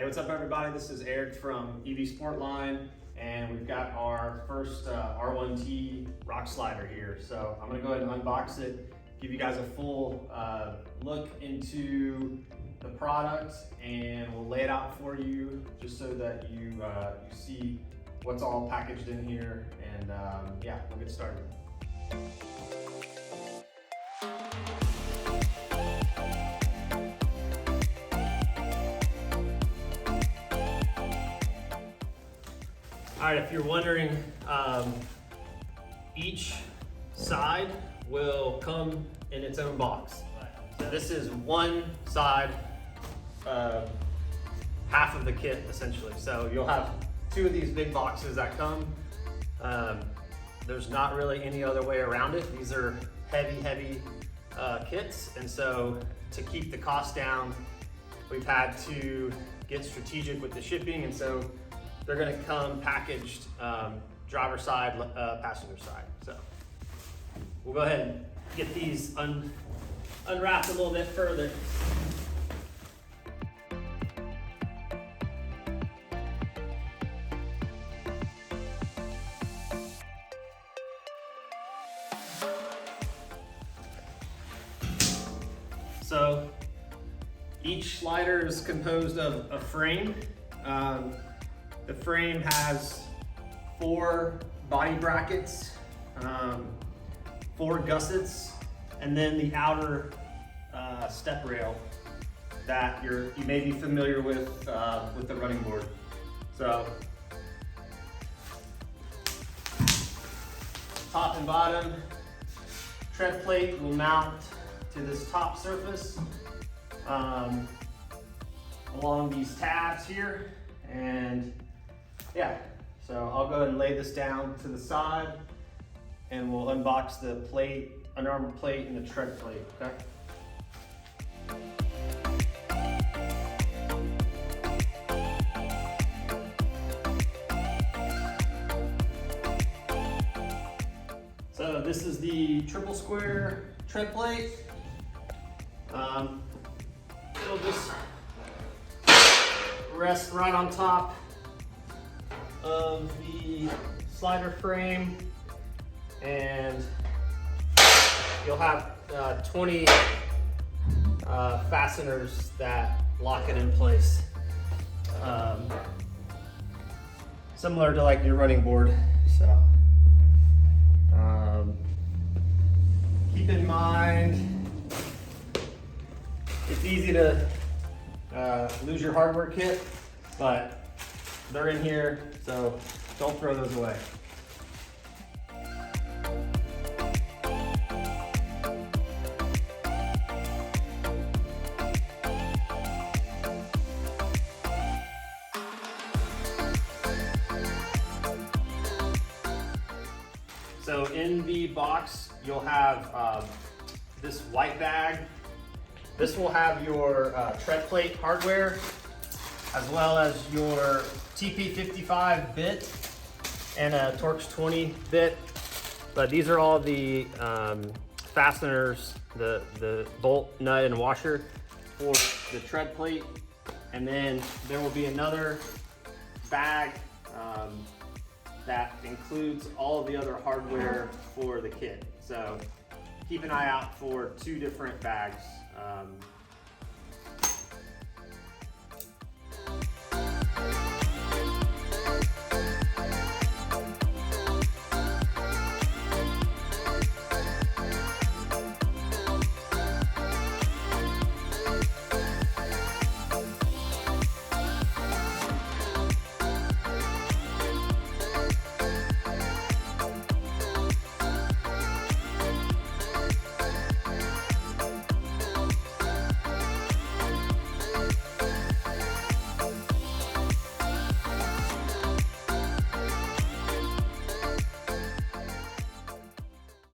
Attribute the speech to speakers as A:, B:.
A: what's up everybody? This is Eric from EV Sportline, and we've got our first R1T rock slider here. So I'm gonna go ahead and unbox it, give you guys a full look into the product, and we'll lay it out for you just so that you see what's all packaged in here, and yeah, we'll get started. All right, if you're wondering, each side will come in its own box. So this is one side, half of the kit essentially. So you'll have two of these big boxes that come. There's not really any other way around it. These are heavy kits. And so to keep the cost down, we've had to get strategic with the shipping. And so they're gonna come packaged driver side, passenger side. So we'll go ahead and get these unwrapped a little bit further. So each slider is composed of a frame. The frame has 4 body brackets, 4 gussets, and then the outer step rail that you may be familiar with the running board. So top and bottom tread plate will mount to this top surface along these tabs here, and yeah, so I'll go ahead and lay this down to the side, and we'll unbox the plate, Under Armour plate, and the tread plate, okay? So this is the triple square tread plate. It'll just rest right on top of the slider frame, and you'll have 20 fasteners that lock it in place, similar to like your running board. So keep in mind, it's easy to lose your hardware kit, but they're in here, so don't throw those away. So in the box, you'll have this white bag. This will have your tread plate hardware, as well as your TP55 bit and a Torx 20 bit. But these are all the fasteners, the bolt, nut, and washer for the tread plate. And then there will be another bag that includes all of the other hardware for the kit. So keep an eye out for 2 different bags